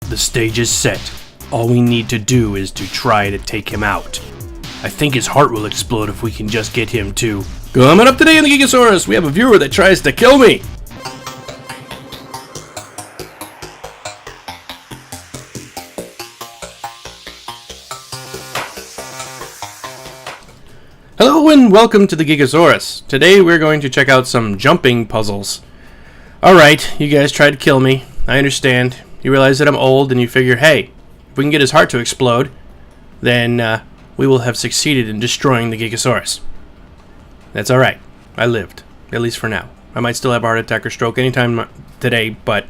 The stage is set. All we need to do is to try to take him out. I think his heart will explode if we can just get him to... Coming up today on the Gigasaurus, we have a viewer that tries to kill me. Hello and welcome to the Gigasaurus. Today we're going to check out some jumping puzzles. Alright, you guys tried to kill me. I understand. You realize that I'm old and you figure, hey, if we can get his heart to explode, then we will have succeeded in destroying the Gigasaurus. That's alright. I lived. At least for now. I might still have a heart attack or stroke anytime today, but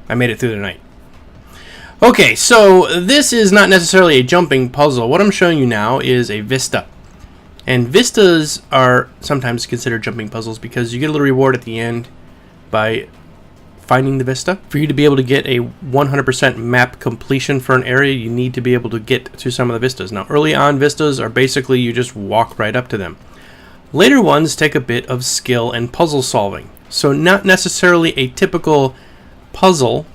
I made it through the night. Okay, so this is not necessarily a jumping puzzle. What I'm showing you now is a vista. And vistas are sometimes considered jumping puzzles because you get a little reward at the end by finding the vista. For you to be able to get a 100% map completion for an area, you need to be able to get to some of the vistas. Now, early on vistas are basically you just walk right up to them. Later ones take a bit of skill and puzzle solving. So not necessarily a typical puzzle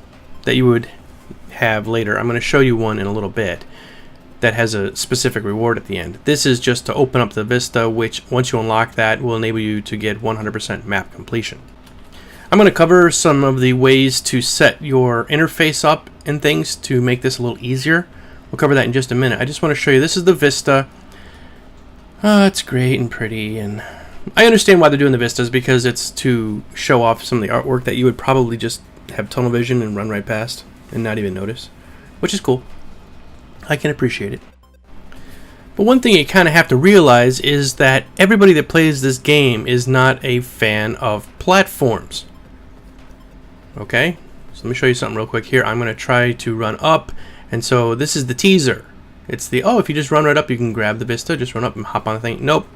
that you would have later. I'm going to show you one in a little bit that has a specific reward at the end. This is just to open up the vista, which once you unlock that will enable you to get 100% map completion. I'm going to cover some of the ways to set your interface up and things to make this a little easier. We'll cover that in just a minute. I just want to show you, this is the vista. It's great and pretty, and I understand why they're doing the vistas, because it's to show off some of the artwork that you would probably just have tunnel vision and run right past and not even notice, which is cool. I can appreciate it. But one thing you kind of have to realize is that everybody that plays this game is not a fan of platforms. Okay, so let me show you something real quick here. I'm going to try to run up, and so this is the teaser. It's the, oh, if you just run right up, you can grab the vista, just run up and hop on the thing. Nope,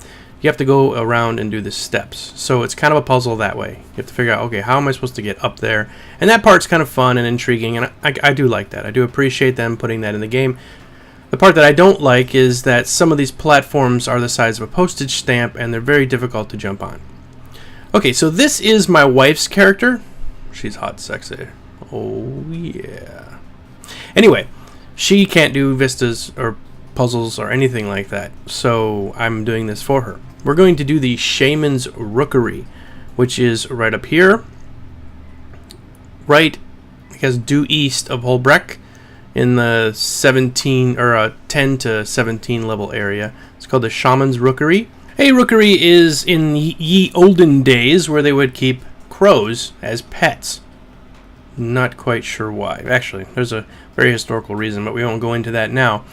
you have to go around and do the steps. So it's kind of a puzzle that way. You have to figure out, okay, how am I supposed to get up there? And that part's kind of fun and intriguing, and I do like that. I do appreciate them putting that in the game. The part that I don't like is that some of these platforms are the size of a postage stamp and they're very difficult to jump on. Okay, so this is my wife's character. She's hot, sexy. Oh, yeah. Anyway, she can't do vistas or puzzles or anything like that, so I'm doing this for her. We're going to do the Shaman's Rookery, which is right up here. Right, I guess, due east of Holbrecht, in the 10 to 17 level area. It's called the Shaman's Rookery. A rookery is in ye olden days where they would keep crows as pets. Not quite sure why. Actually, there's a very historical reason, but we won't go into that now.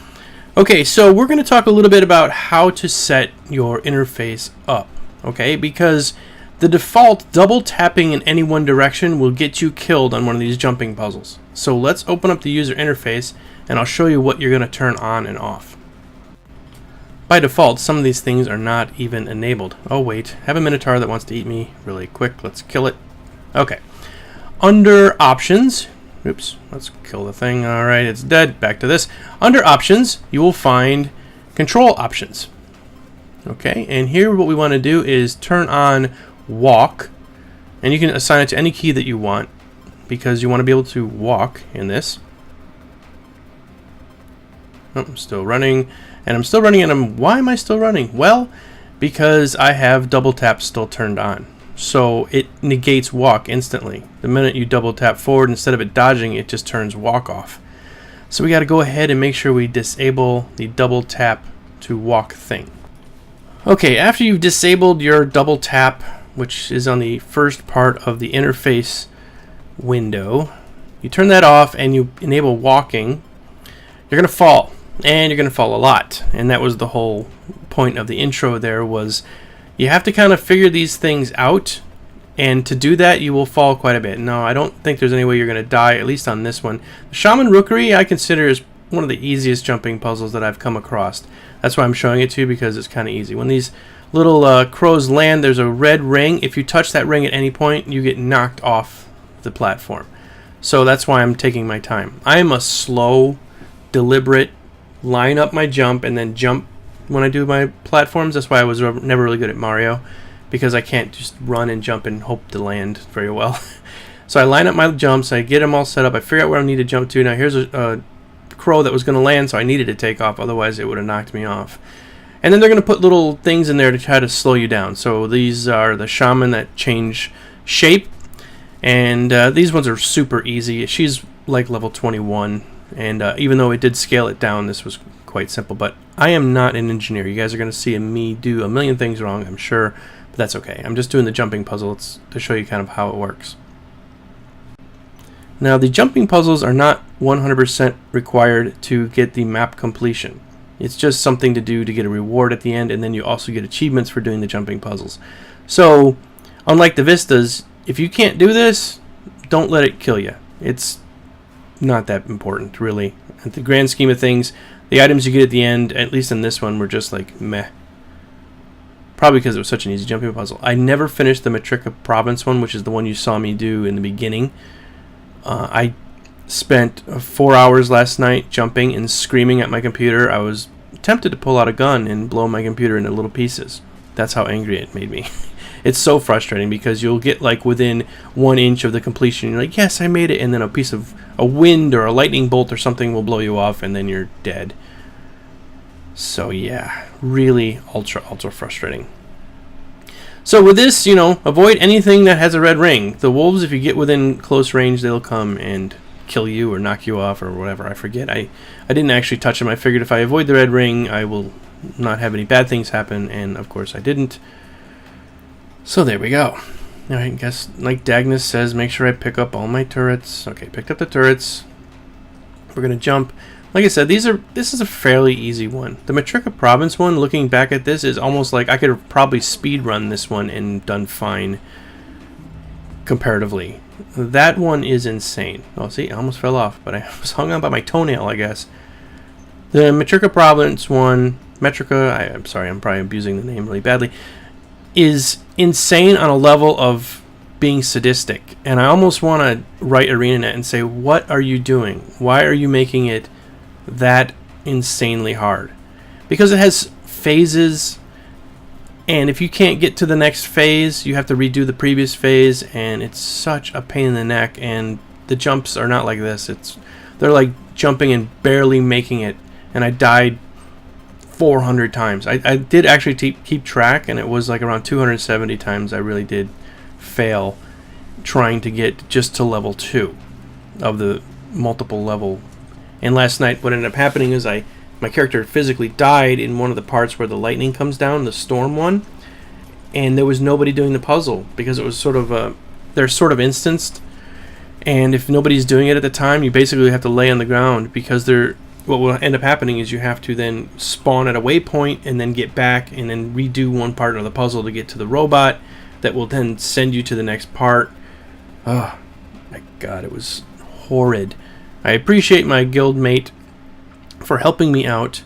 Okay, so we're going to talk a little bit about how to set your interface up. Okay, because the default double tapping in any one direction will get you killed on one of these jumping puzzles. So let's open up the user interface and I'll show you what you're going to turn on and off. By default, some of these things are not even enabled. Oh wait, I have a Minotaur that wants to eat me really quick. Let's kill it. Okay. Under options, oops, let's kill the thing. Alright, it's dead. Back to this. Under options, you will find control options. Okay, and here what we want to do is turn on walk, and you can assign it to any key that you want because you want to be able to walk in this. Oh, I'm still running, and I'm still running, and why am I still running? Well, because I have double tap still turned on, so it negates walk instantly. The minute you double tap forward, instead of it dodging, it just turns walk off. So we got to go ahead and make sure we disable the double tap to walk thing. Okay, after you've disabled your double tap, which is on the first part of the interface window, you turn that off and you enable walking. You're going to fall, and you're going to fall a lot. And that was the whole point of the intro there, was you have to kind of figure these things out, and to do that you will fall quite a bit. No, I don't think there's any way you're going to die, at least on this one. The Shaman Rookery I consider is one of the easiest jumping puzzles that I've come across. That's why I'm showing it to you, because it's kind of easy. When these little crows land, there's a red ring. If you touch that ring at any point, you get knocked off the platform. So that's why I'm taking my time. I am a slow, deliberate, line up my jump and then jump when I do my platforms. That's why I was never really good at Mario, because I can't just run and jump and hope to land very well. So I line up my jumps, I get them all set up, I figure out where I need to jump to. Now here's a crow that was going to land, so I needed to take off, otherwise it would have knocked me off. And then they're going to put little things in there to try to slow you down. So these are the shaman that change shape, and these ones are super easy. She's like level 21, and even though it did scale it down, this was quite simple. But I am not an engineer. You guys are going to see me do a million things wrong, I'm sure, but that's okay. I'm just doing the jumping puzzle to show you kind of how it works. Now, the jumping puzzles are not 100% required to get the map completion. It's just something to do to get a reward at the end, and then you also get achievements for doing the jumping puzzles. So, unlike the Vistas, if you can't do this, don't let it kill you. It's not that important, really. At the grand scheme of things, the items you get at the end, at least in this one, were just like meh. Probably because it was such an easy jumping puzzle. I never finished the Matrika Province one, which is the one you saw me do in the beginning. I spent 4 hours last night jumping and screaming at my computer. I was tempted to pull out a gun and blow my computer into little pieces. That's how angry it made me. It's so frustrating because you'll get like within 1 inch of the completion. You're like, yes, I made it. And then a piece of a wind or a lightning bolt or something will blow you off and then you're dead. So yeah, really ultra frustrating. So with this, you know, avoid anything that has a red ring. The wolves, if you get within close range, they'll come and kill you or knock you off or whatever. I forget. I didn't actually touch them. I figured if I avoid the red ring, I will not have any bad things happen, and of course I didn't. So there we go. Now I guess, like Dagnus says, make sure I pick up all my turrets. Okay, picked up the turrets. We're gonna jump. Like I said, this is a fairly easy one. The Matrika Province one, looking back at this, is almost like I could have probably speed run this one and done fine comparatively. That one is insane. Oh, see, I almost fell off, but I was hung on by my toenail, I guess. The Matrika Province one, I'm sorry, I'm probably abusing the name really badly, is insane on a level of being sadistic. And I almost want to write ArenaNet and say, what are you doing? Why are you making it that insanely hard? Because it has phases, and if you can't get to the next phase, you have to redo the previous phase, and it's such a pain in the neck. And the jumps are not like this. They're like jumping and barely making it, and I died 400 times. I did actually keep track, and it was like around 270 times I really did fail trying to get just to level 2 of the multiple level. And last night what ended up happening is my character physically died in one of the parts where the lightning comes down, the storm one, and there was nobody doing the puzzle because it was sort of they're sort of instanced, and if nobody's doing it at the time, you basically have to lay on the ground because what will end up happening is you have to then spawn at a waypoint and then get back and then redo one part of the puzzle to get to the robot that will then send you to the next part. Oh my god, it was horrid. I appreciate my guildmate for helping me out.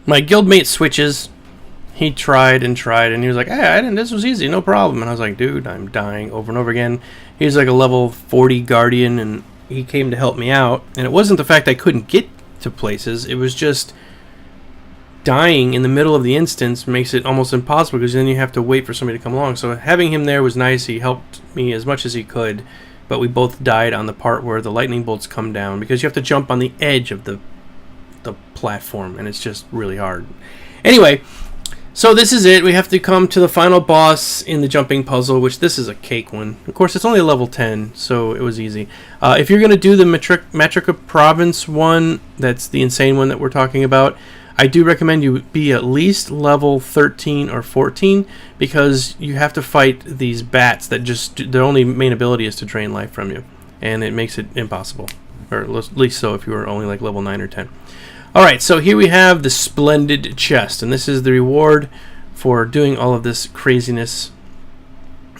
My guildmate switches. He tried and he was like, hey, this was easy, no problem. And I was like, dude, I'm dying over and over again. He's like a level 40 guardian, and he came to help me out. And it wasn't the fact I couldn't get to places, it was just dying in the middle of the instance makes it almost impossible because then you have to wait for somebody to come along. So having him there was nice. He helped me as much as he could. But we both died on the part where the lightning bolts come down because you have to jump on the edge of the platform, and it's just really hard. Anyway, so this is it. We have to come to the final boss in the jumping puzzle, which this is a cake one. Of course, it's only a level 10, so it was easy. If you're going to do the Matrika Province one, that's the insane one that we're talking about, I do recommend you be at least level 13 or 14 because you have to fight these bats that just, their only main ability is to drain life from you, and it makes it impossible, or at least so if you were only like level 9 or 10. Alright, so here we have the Splendid Chest, and this is the reward for doing all of this craziness,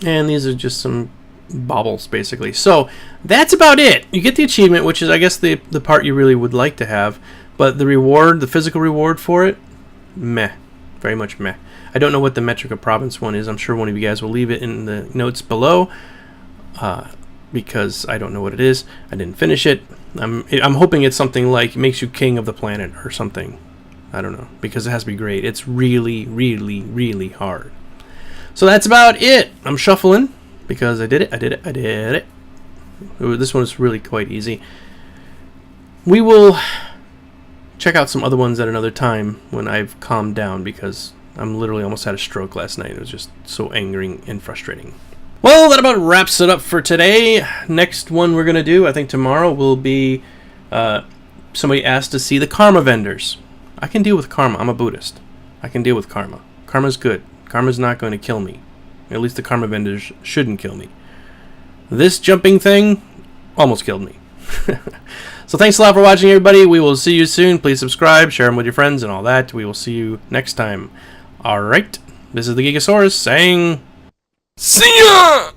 and these are just some baubles basically. So that's about it. You get the achievement, which is I guess the part you really would like to have. But the reward, the physical reward for it, meh. Very much meh. I don't know what the Matrika Province one is. I'm sure one of you guys will leave it in the notes below because I don't know what it is. I didn't finish it. I'm hoping it's something like makes you king of the planet or something. I don't know, because it has to be great. It's really, really, really hard. So that's about it. I'm shuffling because I did it. This one is really quite easy. We will check out some other ones at another time when I've calmed down, because I'm literally almost had a stroke last night. It was just so angering and frustrating. Well, that about wraps it up for today. Next one we're going to do, I think tomorrow, will be somebody asked to see the karma vendors. I can deal with karma. I'm a Buddhist. I can deal with karma. Karma's good. Karma's not going to kill me. At least the karma vendors shouldn't kill me. This jumping thing almost killed me. So thanks a lot for watching, everybody. We will see you soon. Please subscribe, share them with your friends, and all that. We will see you next time. All right. This is the Gigasaurus saying, see ya!